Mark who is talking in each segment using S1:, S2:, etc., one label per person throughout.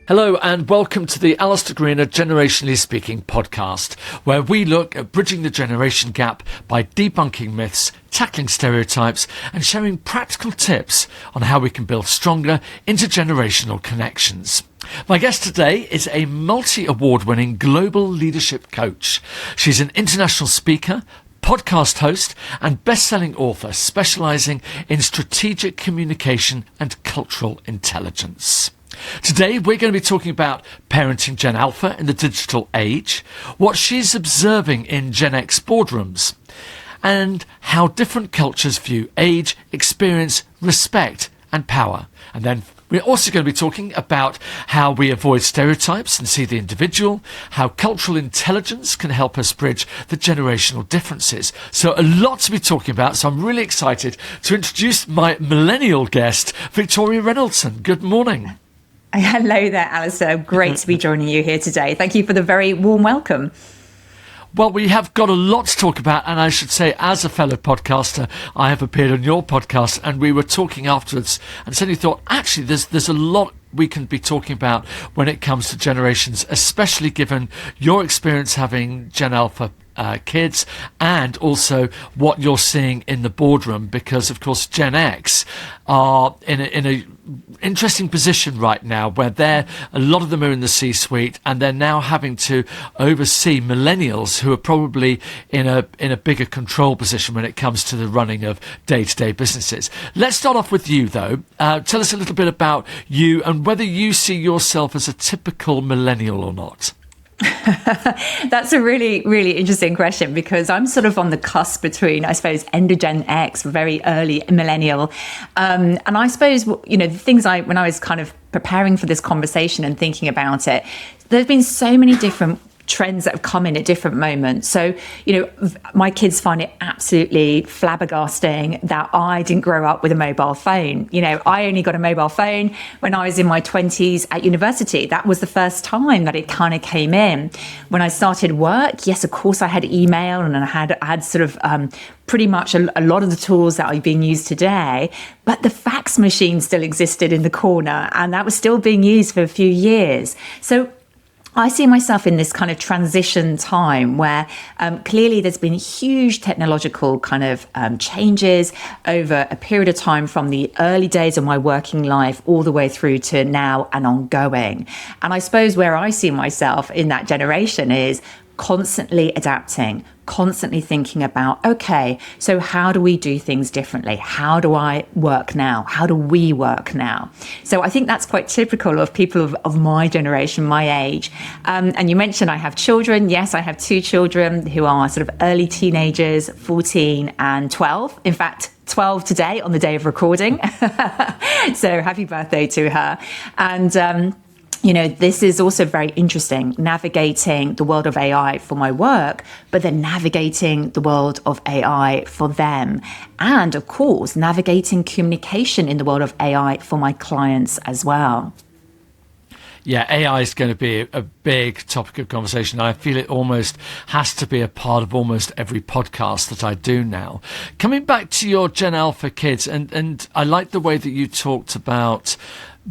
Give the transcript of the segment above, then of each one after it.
S1: Hello and welcome to the Alastair Generationally Speaking podcast, where we look at bridging the generation gap by debunking myths, tackling stereotypes and sharing practical tips on how we can build stronger intergenerational connections. My guest today is a multi-award-winning global leadership coach. She's an international speaker, podcast host and best-selling author specialising in strategic communication and cultural intelligence. Today, we're going to be talking about parenting Gen Alpha in the digital age, what she's observing in Gen X boardrooms, and how different cultures view age, experience, respect, and power. And then we're also going to be talking about how we avoid stereotypes and see the individual, how cultural intelligence can help us bridge the generational differences. So a lot to be talking about. So I'm really excited to introduce my millennial guest, Victoria Rennoldson. Good morning.
S2: Hello there, Alastair. Great to be joining you here today. Thank you for the very warm welcome.
S1: Well, we have got a lot to talk about, and I should say, as a fellow podcaster, I have appeared on your podcast, and we were talking afterwards, and suddenly thought, actually, there's a lot we can be talking about when it comes to generations, especially given your experience having Gen Alpha kids, and also what you're seeing in the boardroom, because of course Gen X are in a interesting position right now where a lot of them are in the C-suite, and they're now having to oversee millennials who are probably in a bigger control position when it comes to the running of day-to-day businesses. Let's start off with you though. Tell us a little bit about you and whether you see yourself as a typical millennial or not.
S2: That's a really, really interesting question, because I'm sort of on the cusp between, I suppose, end of Gen X, very early millennial. And I suppose, the things when I was kind of preparing for this conversation and thinking about it, there's been so many different trends that have come in at different moments. So, my kids find it absolutely flabbergasting that I didn't grow up with a mobile phone. I only got a mobile phone when I was in my 20s at university. That was the first time that it kind of came in. When I started work, yes, of course, I had email, and I had sort of pretty much a lot of the tools that are being used today, but the fax machine still existed in the corner, and that was still being used for a few years. So I see myself in this kind of transition time where clearly there's been huge technological kind of changes over a period of time, from the early days of my working life all the way through to now and ongoing. And I suppose where I see myself in that generation is constantly adapting, constantly thinking about, okay, so how do we do things differently? How do I work now? How do we work now? So I think that's quite typical of people of my generation, my age. And you mentioned I have children. Yes, I have two children who are sort of early teenagers, 14 and 12. In fact, 12 today on the day of recording. So happy birthday to her. And this is also very interesting, navigating the world of AI for my work, but then navigating the world of AI for them. And of course, navigating communication in the world of AI for my clients as well.
S1: Yeah, AI is going to be a big topic of conversation. I feel it almost has to be a part of almost every podcast that I do now. Coming back to your Gen Alpha kids, and I like the way that you talked about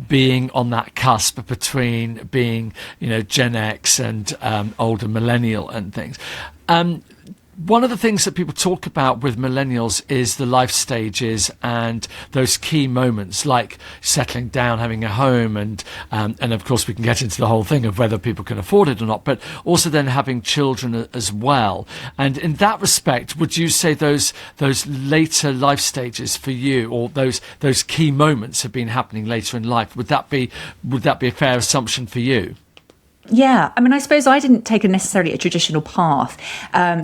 S1: being on that cusp between being, Gen X and older millennial and things. One of the things that people talk about with millennials is the life stages and those key moments, like settling down, having a home, and of course we can get into the whole thing of whether people can afford it or not, but also then having children as well. And in that respect, would you say those later life stages for you, or those key moments have been happening later in life? Would that be a fair assumption for you?
S2: Yeah, I suppose I didn't take necessarily a traditional path.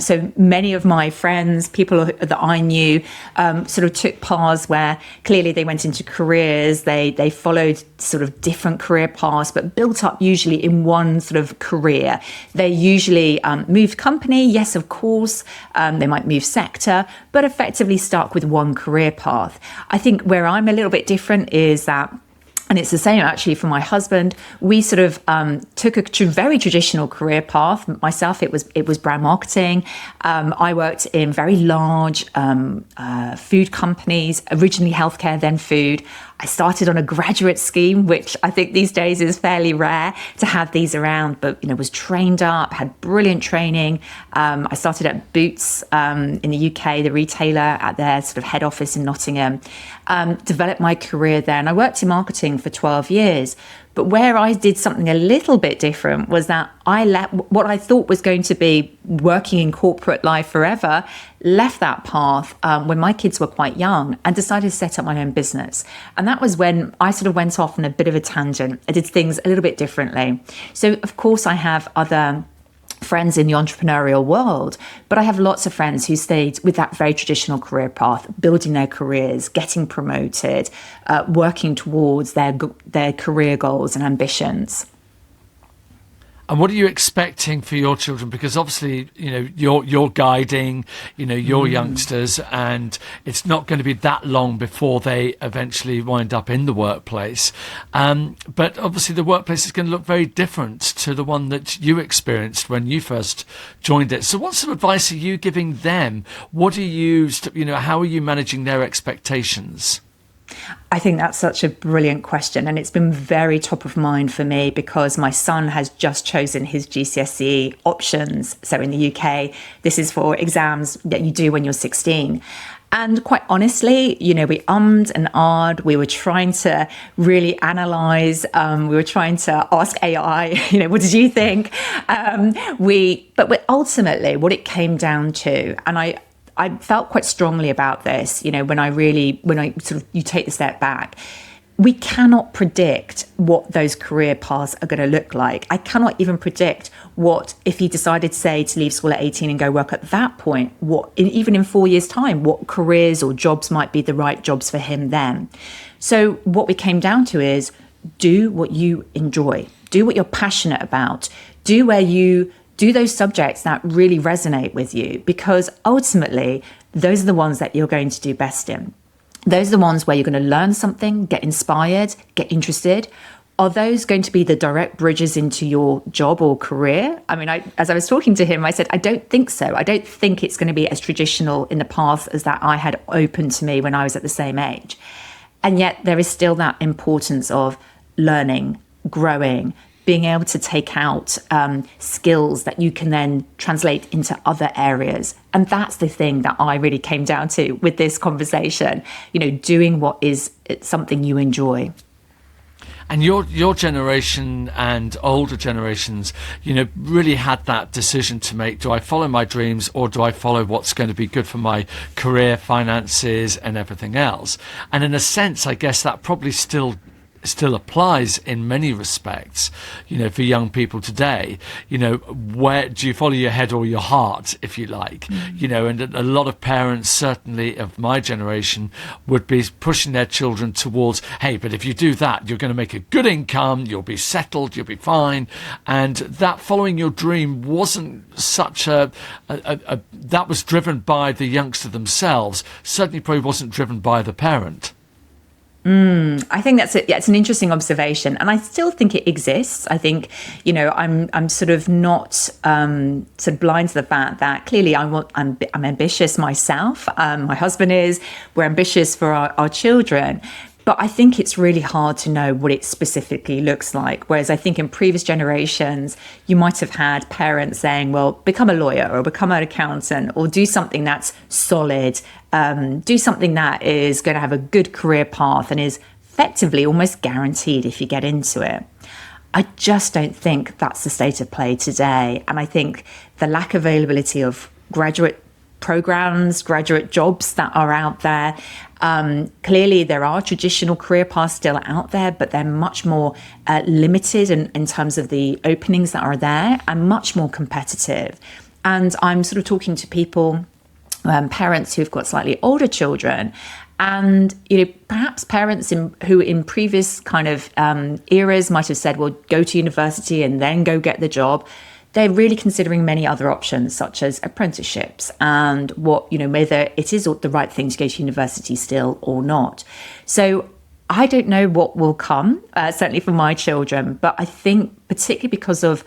S2: So many of my friends, people that I knew, sort of took paths where clearly they went into careers, they followed sort of different career paths, but built up usually in one sort of career. They usually moved company, yes, of course, they might move sector, but effectively stuck with one career path. I think where I'm a little bit different is that, and it's the same actually for my husband, we sort of took a very traditional career path. Myself, it was brand marketing. I worked in very large food companies, originally healthcare, then food. I started on a graduate scheme, which I think these days is fairly rare to have these around, but, was trained up, had brilliant training. I started at Boots in the UK, the retailer, at their sort of head office in Nottingham, developed my career there. And I worked in marketing for 12 years. But where I did something a little bit different was that I left what I thought was going to be working in corporate life forever, left that path when my kids were quite young and decided to set up my own business. And that was when I sort of went off on a bit of a tangent. I did things a little bit differently. So, of course, I have other friends in the entrepreneurial world, but I have lots of friends who stayed with that very traditional career path, building their careers, getting promoted, working towards their career goals and ambitions.
S1: And what are you expecting for your children? Because obviously, you're guiding, your youngsters, and it's not going to be that long before they eventually wind up in the workplace. But obviously, the workplace is going to look very different to the one that you experienced when you first joined it. So, what sort of advice are you giving them? What are you, how are you managing their expectations?
S2: I think that's such a brilliant question, and it's been very top of mind for me because my son has just chosen his GCSE options. So in the UK, this is for exams that you do when you're 16. And quite honestly, we ummed and ahed. We were trying to really analyze. We were trying to ask AI, what did you think? But ultimately, what it came down to, and I felt quite strongly about this, you take the step back, we cannot predict what those career paths are going to look like. I cannot even predict what, if he decided, say, to leave school at 18 and go work at that point, even in 4 years' time, what careers or jobs might be the right jobs for him then. So what we came down to is do what you enjoy, do what you're passionate about, do those subjects that really resonate with you, because ultimately, those are the ones that you're going to do best in. Those are the ones where you're going to learn something, get inspired, get interested. Are those going to be the direct bridges into your job or career? I mean, as I was talking to him, I said, I don't think so. I don't think it's going to be as traditional in the path as that I had open to me when I was at the same age. And yet there is still that importance of learning, growing, being able to take out skills that you can then translate into other areas. And that's the thing that I really came down to with this conversation, doing what is something you enjoy.
S1: And your generation and older generations, really had that decision to make. Do I follow my dreams, or do I follow what's going to be good for my career, finances, and everything else? And in a sense, I guess that probably still applies in many respects, for young people today. Where do you follow your head or your heart, if you like? And a lot of parents, certainly of my generation, would be pushing their children towards, hey, but if you do that, you're going to make a good income, you'll be settled, you'll be fine. And that following your dream wasn't such that was driven by the youngster themselves, certainly probably wasn't driven by the parent.
S2: I think it's an interesting observation, and I still think it exists. I think, I'm sort of not sort of blind to the fact that clearly I'm ambitious myself. My husband is. We're ambitious for our children. But I think it's really hard to know what it specifically looks like. Whereas I think in previous generations, you might have had parents saying, well, become a lawyer or become an accountant or do something that's solid, do something that is going to have a good career path and is effectively almost guaranteed if you get into it. I just don't think that's the state of play today. And I think the lack of availability of graduate programs, graduate jobs that are out there. Clearly, there are traditional career paths still out there, but they're much more limited in terms of the openings that are there and much more competitive. And I'm sort of talking to people, parents who've got slightly older children, and perhaps parents who in previous kind of eras might have said, well, go to university and then go get the job. They're really considering many other options, such as apprenticeships and whether it is the right thing to go to university still or not. So I don't know what will come, certainly for my children, but I think particularly because of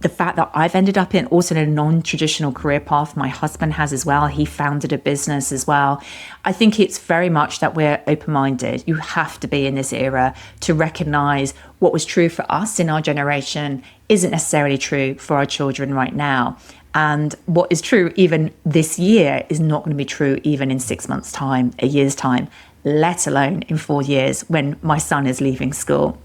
S2: the fact that I've ended up in also in a non-traditional career path, my husband has as well. He founded a business as well. I think it's very much that we're open-minded. You have to be in this era to recognize what was true for us in our generation isn't necessarily true for our children right now. And what is true even this year is not going to be true even in 6 months' time, a year's time, let alone in 4 years when my son is leaving school.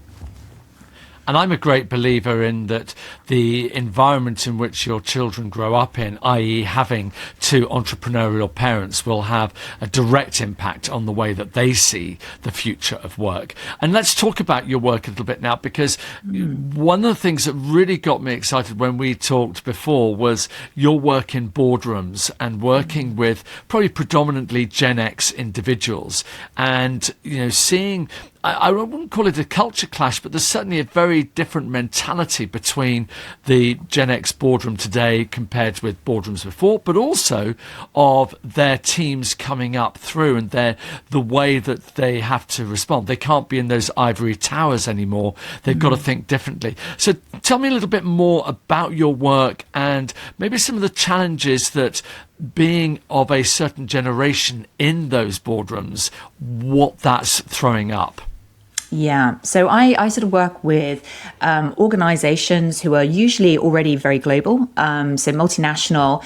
S1: And I'm a great believer in that the environment in which your children grow up in, i.e. having two entrepreneurial parents, will have a direct impact on the way that they see the future of work. And let's talk about your work a little bit now, because one of the things that really got me excited when we talked before was your work in boardrooms and working with probably predominantly Gen X individuals, and, you know, seeing, I wouldn't call it a culture clash, but there's certainly a very different mentality between the Gen X boardroom today compared with boardrooms before, but also of their teams coming up through and the way that they have to respond. They can't be in those ivory towers anymore. They've got to think differently. So tell me a little bit more about your work and maybe some of the challenges that being of a certain generation in those boardrooms, what that's throwing up.
S2: Yeah, so I sort of work with organizations who are usually already very global, so multinational,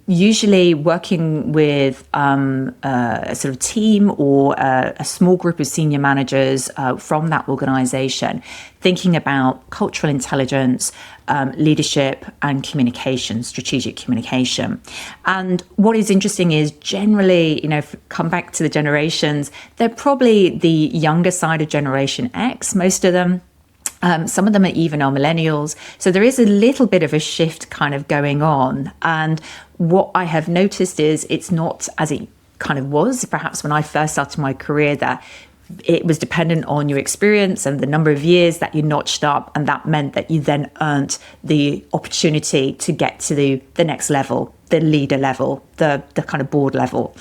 S2: usually working with a sort of team or a small group of senior managers from that organization, thinking about cultural intelligence, leadership and communication, strategic communication. And what is interesting is generally, you know, come back to the generations, they're probably the younger side of Generation X, most of them. Some of them are even are millennials. So there is a little bit of a shift kind of going on. And what I have noticed is it's not as it kind of was perhaps when I first started my career, that it was dependent on your experience and the number of years that you notched up, and that meant that you then earned the opportunity to get to the next level, the leader level, the kind of board level.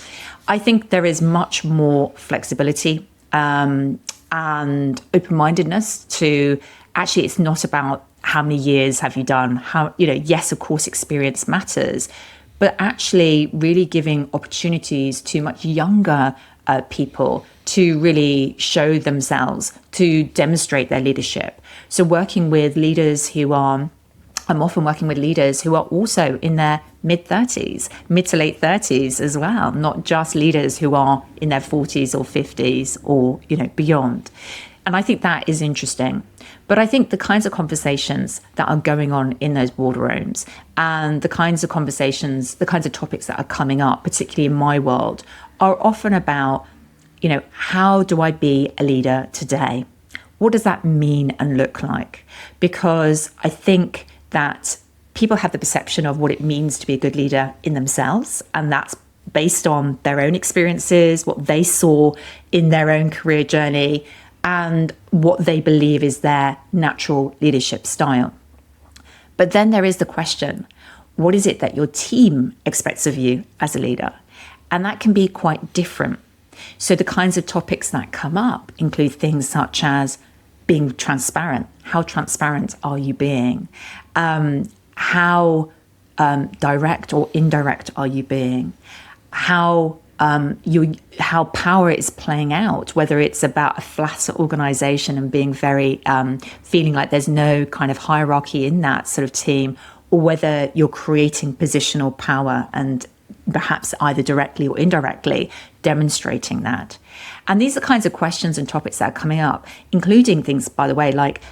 S2: I think there is much more flexibility and open-mindedness to actually, it's not about how many years have you done, how, you know, yes, of course, experience matters, but actually really giving opportunities to much younger people to really show themselves, to demonstrate their leadership. So working with leaders I'm often working with leaders who are also in their mid-30s, mid to late 30s as well, not just leaders who are in their 40s or 50s or, you know, beyond. And I think that is interesting. But I think the kinds of conversations that are going on in those boardrooms and the kinds of conversations, the kinds of topics that are coming up, particularly in my world, are often about, you know, how do I be a leader today? What does that mean and look like? Because I think that people have the perception of what it means to be a good leader in themselves, and that's based on their own experiences, what they saw in their own career journey, and what they believe is their natural leadership style. But then there is the question, what is it that your team expects of you as a leader? And that can be quite different. So the kinds of topics that come up include things such as being transparent. How transparent are you being? How direct or indirect are you being? How power is playing out, whether it's about a flat organization and being very feeling like there's no kind of hierarchy in that sort of team, or whether you're creating positional power and perhaps either directly or indirectly demonstrating that. And these are the kinds of questions and topics that are coming up, including things, by the way, like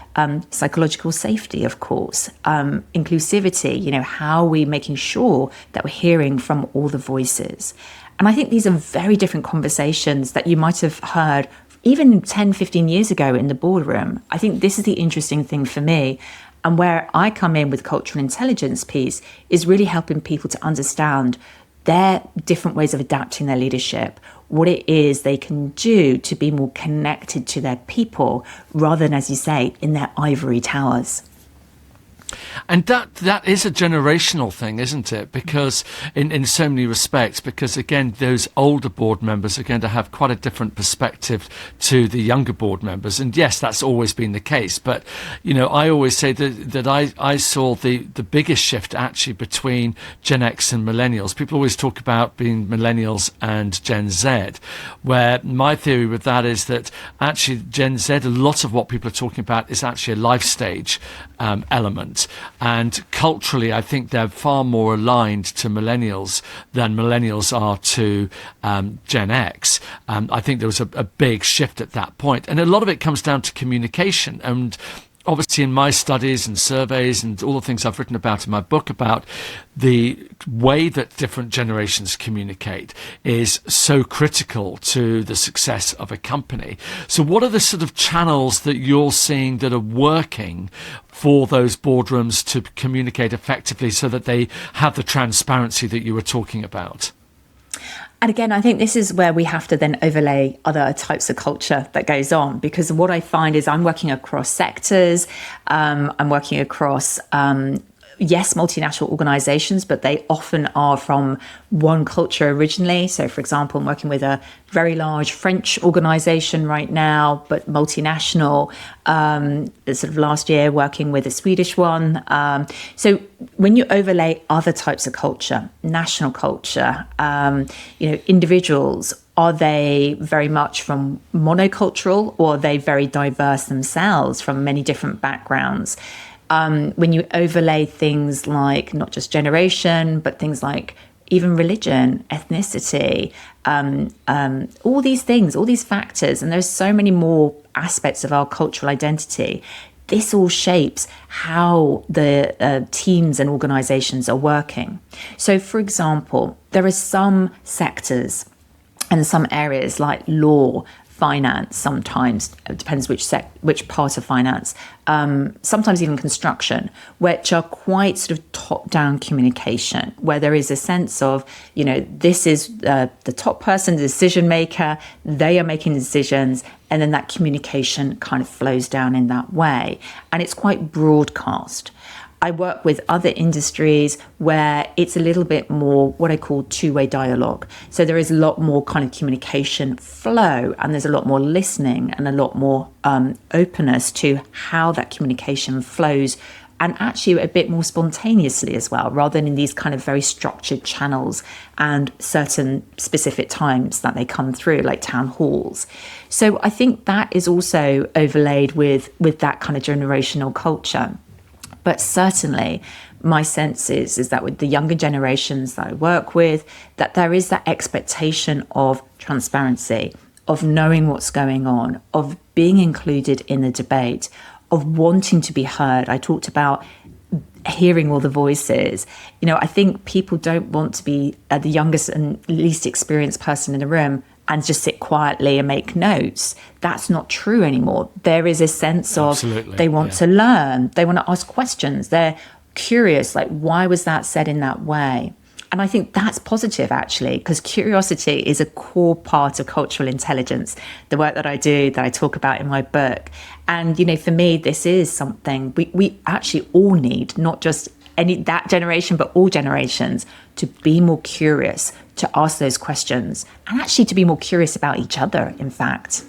S2: psychological safety, of course, inclusivity, you know, how are we making sure that we're hearing from all the voices? And I think these are very different conversations that you might have heard even 10, 15 years ago in the boardroom. I think this is the interesting thing for me. And where I come in with cultural intelligence piece is really helping people to understand their different ways of adapting their leadership, what it is they can do to be more connected to their people rather than, as you say, in their ivory towers.
S1: And that is a generational thing, isn't it? Because in so many respects, because again, those older board members are going to have quite a different perspective to the younger board members. And yes, that's always been the case. But, I always say that I saw the biggest shift actually between Gen X and millennials. People always talk about being millennials and Gen Z, where my theory with that is that actually Gen Z, a lot of what people are talking about is actually a life stage element. And culturally, I think they're far more aligned to millennials than millennials are to Gen X. I think there was a big shift at that point. And a lot of it comes down to communication. And obviously in my studies and surveys and all the things I've written about in my book about the way that different generations communicate is so critical to the success of a company. So what are the sort of channels that you're seeing that are working for those boardrooms to communicate effectively so that they have the transparency that you were talking about?
S2: And again, I think this is where we have to then overlay other types of culture that goes on, because what I find is I'm working across sectors, I'm working across yes, multinational organizations, but they often are from one culture originally. So, for example, I'm working with a very large French organization right now, but multinational. Sort of last year, working with a Swedish one. So when you overlay other types of culture, national culture, individuals, are they very much from monocultural, or are they very diverse themselves from many different backgrounds? When you overlay things like not just generation, but things like even religion, ethnicity, all these things, all these factors, and there's so many more aspects of our cultural identity. This all shapes how the teams and organizations are working. So, for example, there are some sectors and some areas like law, finance, sometimes it depends which part of finance, sometimes even construction, which are quite sort of top-down communication, where there is a sense of, this is the top person, the decision maker, they are making decisions, and then that communication kind of flows down in that way. And it's quite broadcast. I work with other industries where it's a little bit more what I call two-way dialogue. So there is a lot more kind of communication flow, and there's a lot more listening and a lot more openness to how that communication flows, and actually a bit more spontaneously as well, rather than in these kind of very structured channels and certain specific times that they come through, like town halls. So I think that is also overlaid with that kind of generational culture. But certainly my sense is that with the younger generations that I work with, that there is that expectation of transparency, of knowing what's going on, of being included in the debate, of wanting to be heard. I talked about hearing all the voices. I think people don't want to be the youngest and least experienced person in the room and just sit quietly and make notes. That's not true anymore. There is a sense of they want to learn, they want to ask questions, they're curious, like, why was that said in that way? And I think that's positive, actually, because curiosity is a core part of cultural intelligence, the work that I do, that I talk about in my book. And, for me, this is something we actually all need, not just that generation, but all generations, to be more curious, to ask those questions, and actually to be more curious about each other, in fact.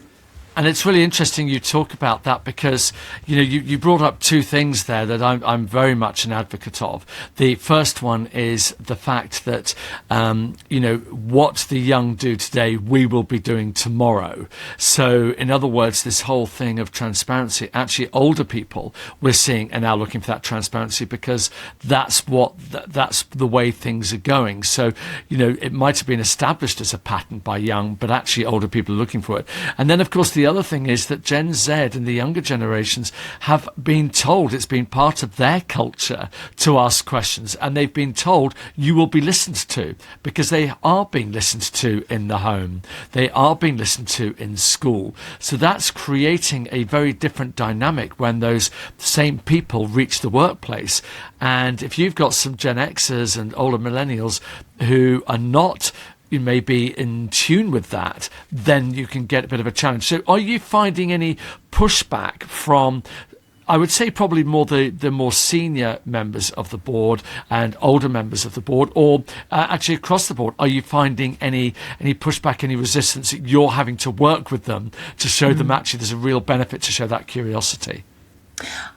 S1: And it's really interesting you talk about that, because you brought up two things there that I'm very much an advocate of. The first one is the fact that what the young do today, we will be doing tomorrow. So in other words, this whole thing of transparency, actually older people we're seeing are now looking for that transparency, because that's the way things are going. So it might have been established as a pattern by young, but actually older people are looking for it. And then of course the other thing is that Gen Z and the younger generations have been told, it's been part of their culture to ask questions, and they've been told you will be listened to, because they are being listened to in the home, they are being listened to in school. So that's creating a very different dynamic when those same people reach the workplace. And if you've got some Gen Xers and older millennials who are not may be in tune with that, then you can get a bit of a challenge. So are you finding any pushback from I would say probably more the more senior members of the board and older members of the board, or actually across the board? Are you finding any pushback, any resistance that you're having to work with them to show them actually there's a real benefit to show that curiosity?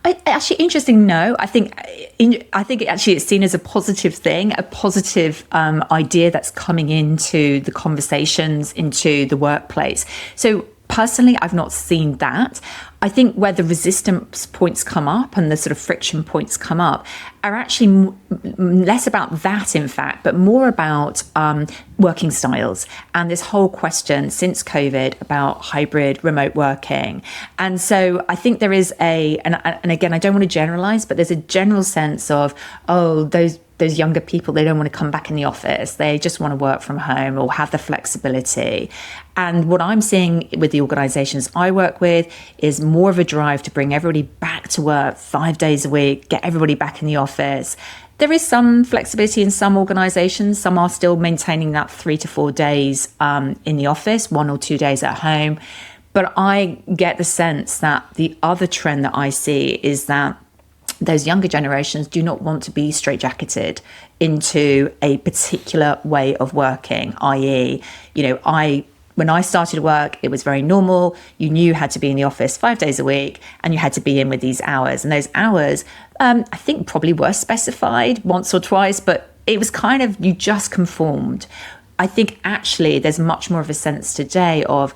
S2: Actually, interesting. No, I think actually it's seen as a positive thing, a positive idea that's coming into the conversations, into the workplace. So personally, I've not seen that. I think where the resistance points come up and the sort of friction points come up are actually less about that, in fact, but more about working styles and this whole question since COVID about hybrid remote working. And so I think there is and again, I don't want to generalize, but there's a general sense of, those younger people, they don't want to come back in the office. They just want to work from home or have the flexibility. And what I'm seeing with the organisations I work with is more of a drive to bring everybody back to work 5 days a week, get everybody back in the office. There is some flexibility in some organisations. Some are still maintaining that 3 to 4 days in the office, 1 or 2 days at home. But I get the sense that the other trend that I see is that those younger generations do not want to be straitjacketed into a particular way of working, i.e., when I started work, it was very normal. You knew you had to be in the office 5 days a week and you had to be in with these hours. And those hours, I think probably were specified once or twice, but it was kind of, you just conformed. I think actually there's much more of a sense today of,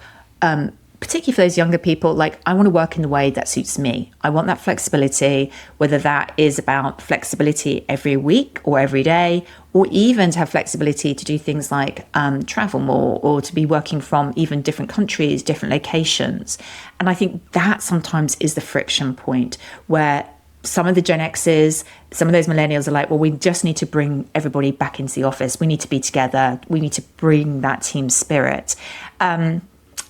S2: particularly for those younger people, like, I want to work in the way that suits me. I want that flexibility, whether that is about flexibility every week or every day, or even to have flexibility to do things like travel more, or to be working from even different countries, different locations. And I think that sometimes is the friction point where some of the Gen X's, some of those millennials are like, well, we just need to bring everybody back into the office. We need to be together. We need to bring that team spirit.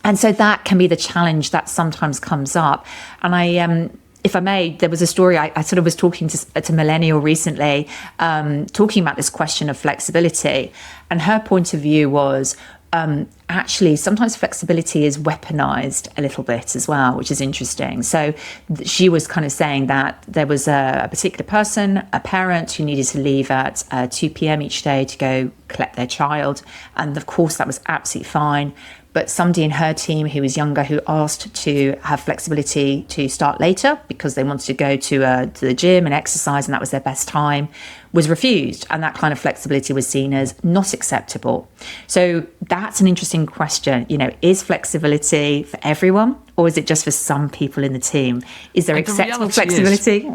S2: And so that can be the challenge that sometimes comes up. And I, if I may, there was a story, I sort of was talking to Millennial recently, talking about this question of flexibility. And her point of view was, actually, sometimes flexibility is weaponized a little bit as well, which is interesting. So she was kind of saying that there was a particular person, a parent, who needed to leave at 2 p.m. each day to go collect their child. And of course, that was absolutely fine. But somebody in her team who was younger, who asked to have flexibility to start later because they wanted to go to the gym and exercise, and that was their best time, was refused. And that kind of flexibility was seen as not acceptable. So that's an interesting question. Is flexibility for everyone, or is it just for some people in the team? Is there acceptable flexibility?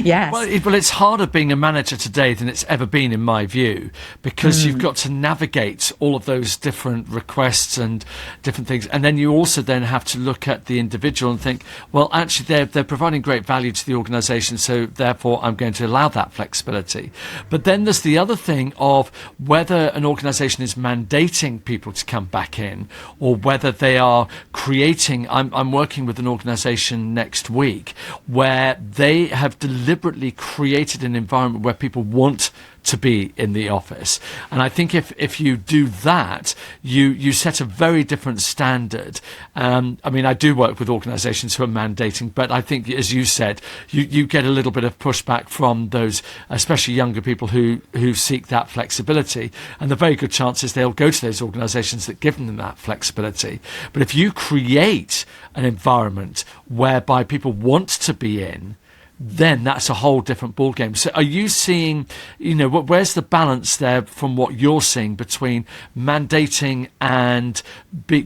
S2: Yes.
S1: Well, it's harder being a manager today than it's ever been, in my view, because you've got to navigate all of those different requests and different things. And then you also then have to look at the individual and think, well, actually, they're providing great value to the organisation, so therefore I'm going to allow that flexibility. But then there's the other thing of whether an organisation is mandating people to come back in, or whether they are creating. I'm working with an organisation next week where they have deliberately created an environment where people want to be in the office. And I think if you do that, you set a very different standard. I do work with organisations who are mandating, but I think, as you said, you get a little bit of pushback from those, especially younger people who seek that flexibility. And the very good chances they'll go to those organisations that give them that flexibility. But if you create an environment whereby people want to be in, then that's a whole different ballgame. So are you seeing, where's the balance there from what you're seeing between mandating and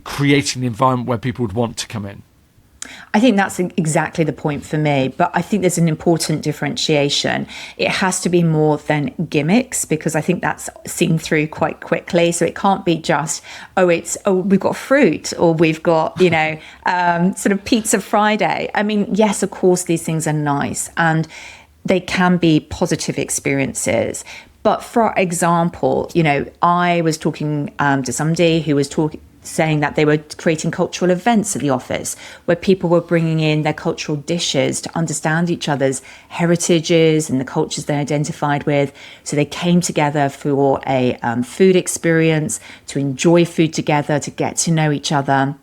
S1: creating the environment where people would want to come in?
S2: I think that's exactly the point for me, but I think there's an important differentiation. It has to be more than gimmicks, because I think that's seen through quite quickly. So it can't be just, we've got fruit, or we've got, sort of pizza Friday. I mean, yes, of course, these things are nice and they can be positive experiences. But for example, I was talking to somebody who was saying that they were creating cultural events at the office where people were bringing in their cultural dishes to understand each other's heritages and the cultures they identified with. So they came together for a food experience, to enjoy food together, to get to know each other.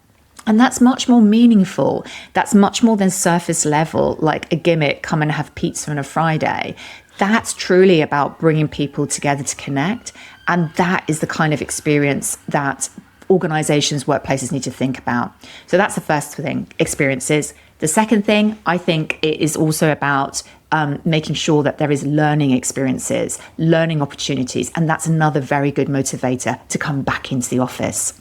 S2: And that's much more meaningful. That's much more than surface level, like a gimmick, come and have pizza on a Friday. That's truly about bringing people together to connect. And that is the kind of experience that organizations, workplaces need to think about. So that's the first thing, experiences. The second thing, I think it is also about making sure that there is learning experiences, learning opportunities. And that's another very good motivator to come back into the office.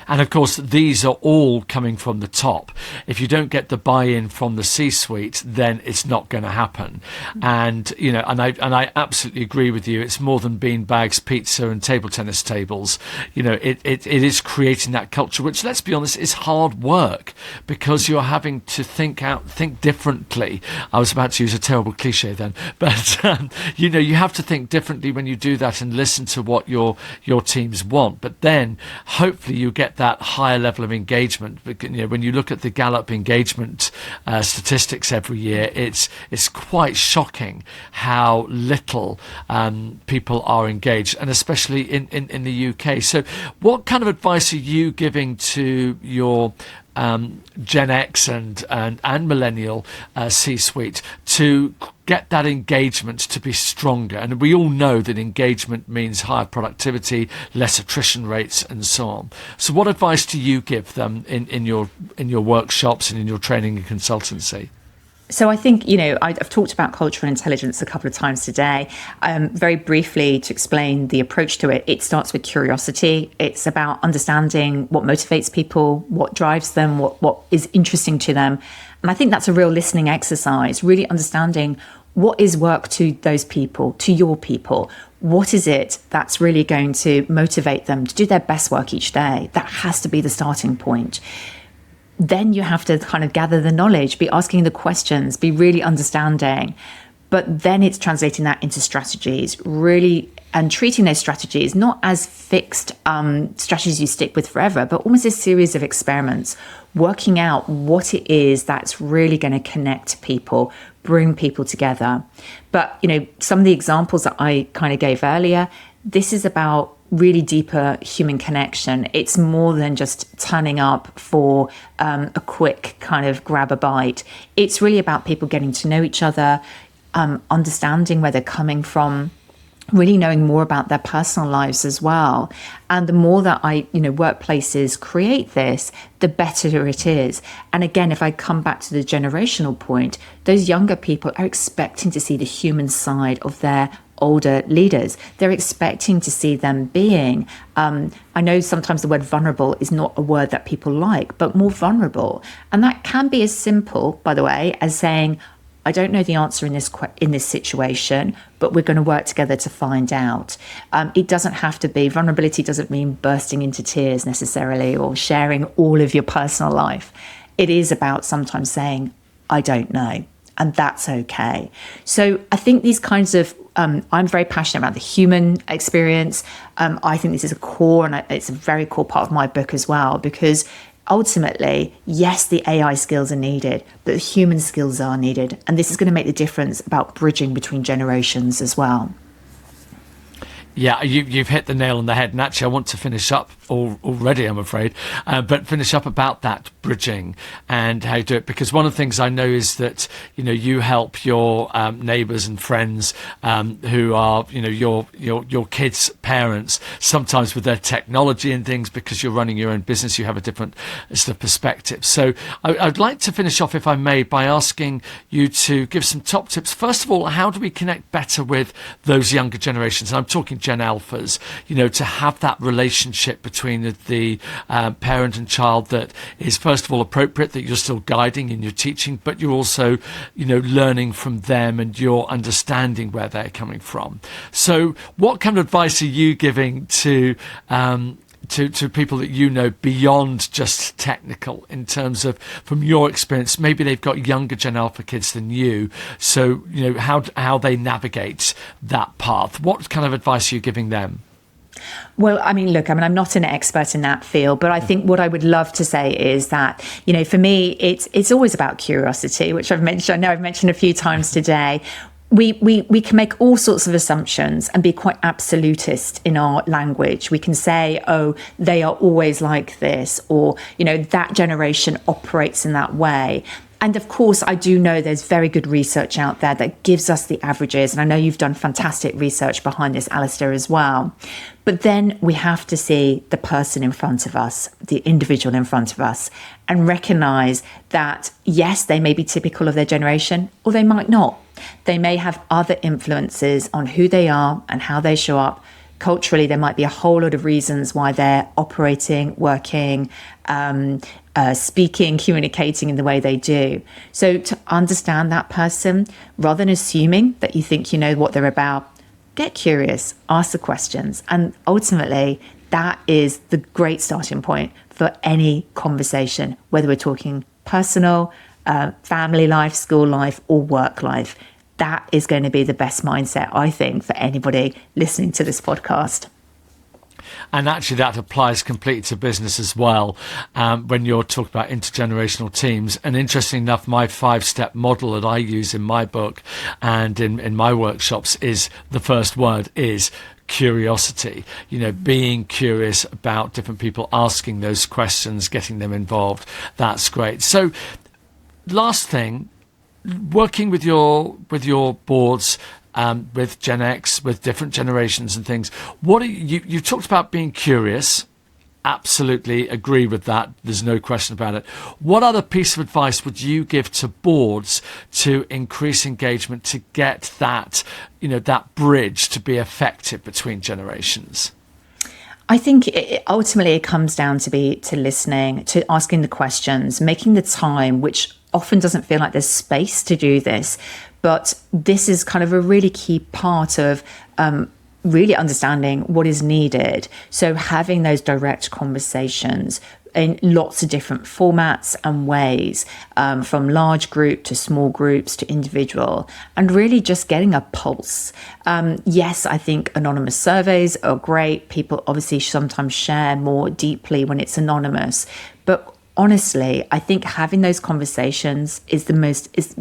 S1: And of course, these are all coming from the top. If you don't get the buy-in from the C-suite, then it's not going to happen. And, you know, and I absolutely agree with you. It's more than beanbags, pizza and table tennis tables. You know, it is creating that culture, which, let's be honest, is hard work, because you're having to think differently. I was about to use a terrible cliche then, but, you know, you have to think differently when you do that and listen to what your teams want. But then hopefully you get that higher level of engagement. You know, when you look at the Gallup engagement statistics every year, it's quite shocking how little people are engaged, and especially in the UK. So what kind of advice are you giving to your Gen X and Millennial C-suite to get that engagement to be stronger? And we all know that engagement means higher productivity, less attrition rates, and so on. So what advice do you give them in your workshops and in your training and consultancy?
S2: So I think, you know, I've talked about cultural intelligence a couple of times today. Very briefly, to explain the approach to it, it starts with curiosity. It's about understanding what motivates people, what drives them, what is interesting to them. And I think that's a real listening exercise, really understanding what is work to those people, to your people. What is it that's really going to motivate them to do their best work each day? That has to be the starting point. Then you have to kind of gather the knowledge, be asking the questions, be really understanding. But then it's translating that into strategies, really, and treating those strategies not as fixed strategies you stick with forever, but almost a series of experiments, working out what it is that's really going to connect people, bring people together. But, you know, some of the examples that I kind of gave earlier, this is about really deeper human connection. It's more than just turning up for a quick kind of grab a bite. It's really about people getting to know each other, understanding where they're coming from, really knowing more about their personal lives as well. And the more that workplaces create this, the better it is. And again, if I come back to the generational point, those younger people are expecting to see the human side of their older leaders. They're expecting to see them being, I know sometimes the word vulnerable is not a word that people like, but more vulnerable. And that can be as simple, by the way, as saying, I don't know the answer in this situation, but we're going to work together to find out. It doesn't have to be, vulnerability doesn't mean bursting into tears necessarily or sharing all of your personal life. It is about sometimes saying, I don't know, and that's okay. So I think these kinds of, I'm very passionate about the human experience. I think this is a core, and it's a very core part of my book as well, because ultimately, yes, the AI skills are needed, but the human skills are needed. And this is going to make the difference about bridging between generations as well.
S1: Yeah, you've hit the nail on the head. And actually, I want to finish up already, I'm afraid, but finish up about that bridging and how you do it. Because one of the things I know is that, you know, you help your neighbours and friends who are, you know, your kids' parents, sometimes with their technology and things, because you're running your own business, you have a different sort of perspective. So I'd like to finish off, if I may, by asking you to give some top tips. First of all, how do we connect better with those younger generations? And I'm talking Gen Alphas, you know, to have that relationship between the parent and child that is, first of all, appropriate, that you're still guiding in your teaching, but you're also, you know, learning from them and you're understanding where they're coming from. So what kind of advice are you giving to people that you know beyond just technical, in terms of, from your experience, maybe they've got younger Gen Alpha kids than you, so, you know, how they navigate that path? What kind of advice are you giving them?
S2: Well, I mean, look, I'm not an expert in that field, but I think what I would love to say is that, you know, for me, it's always about curiosity, which I've mentioned a few times today. we can make all sorts of assumptions and be quite absolutist in our language. We can say, oh, they are always like this, or, that generation operates in that way. And of course, I do know there's very good research out there that gives us the averages. And I know you've done fantastic research behind this, Alastair, as well. But then we have to see the person in front of us, the individual in front of us, and recognise that, yes, they may be typical of their generation, or they might not. They may have other influences on who they are and how they show up. Culturally, there might be a whole lot of reasons why they're operating, working, speaking, communicating in the way they do. So to understand that person, rather than assuming that you think you know what they're about, get curious, ask the questions. And ultimately, that is the great starting point for any conversation, whether we're talking personal, family life, school life, or work life. That is going to be the best mindset, I think, for anybody listening to this podcast.
S1: And actually that applies completely to business as well, when you're talking about intergenerational teams. And interesting enough, my 5-step model that I use in my book and in my workshops is the first word is curiosity. Being curious about different people, asking those questions, getting them involved. That's great. So last thing, working with your boards, with Gen X, with different generations and things. What are you talked about being curious. Absolutely agree with that. There's no question about it. What other piece of advice would you give to boards to increase engagement, to get that, that bridge to be effective between generations?
S2: I think ultimately it comes down to listening, to asking the questions, making the time, which often doesn't feel like there's space to do this. But this is kind of a really key part of really understanding what is needed. So having those direct conversations in lots of different formats and ways, from large group to small groups to individual, and really just getting a pulse. Yes, I think anonymous surveys are great. People obviously sometimes share more deeply when it's anonymous, but honestly, I think having those conversations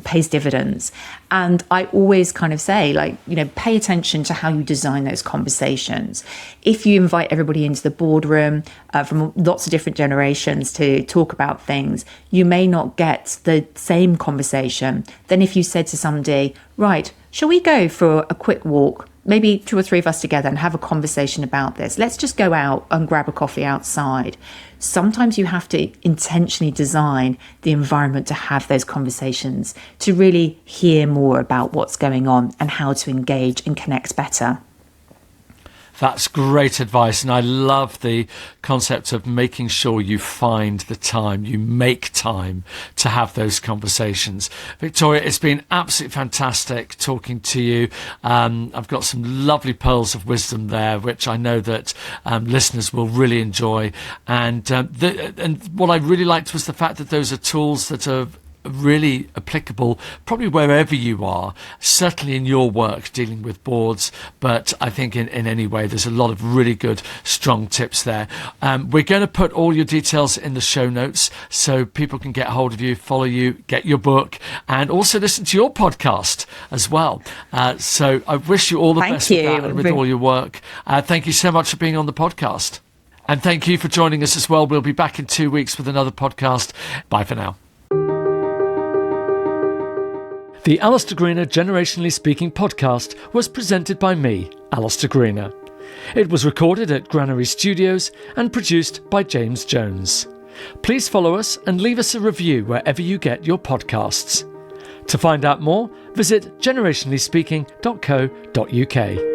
S2: pays dividends. And I always kind of say, pay attention to how you design those conversations. If you invite everybody into the boardroom from lots of different generations to talk about things, you may not get the same conversation than if you said to somebody, right, shall we go for a quick walk? Maybe 2 or 3 of us together and have a conversation about this. Let's just go out and grab a coffee outside. Sometimes you have to intentionally design the environment to have those conversations, to really hear more about what's going on and how to engage and connect better.
S1: That's great advice. And I love the concept of making sure you find the time, you make time to have those conversations. Victoria, it's been absolutely fantastic talking to you. I've got some lovely pearls of wisdom there, which I know that listeners will really enjoy. And what I really liked was the fact that those are tools that are really applicable probably wherever you are, certainly in your work dealing with boards, but I think in any way there's a lot of really good strong tips there. We're going to put all your details in the show notes so people can get hold of you, follow you, get your book, and also listen to your podcast as well. So I wish you all the best with that and with all your work. Thank you so much for being on the podcast, and thank you for joining us as well. We'll be back in 2 weeks with another podcast. Bye for now. The Alastair Greener Generationally Speaking podcast was presented by me, Alastair Greener. It was recorded at Granary Studios and produced by James Jones. Please follow us and leave us a review wherever you get your podcasts. To find out more, visit generationallyspeaking.co.uk.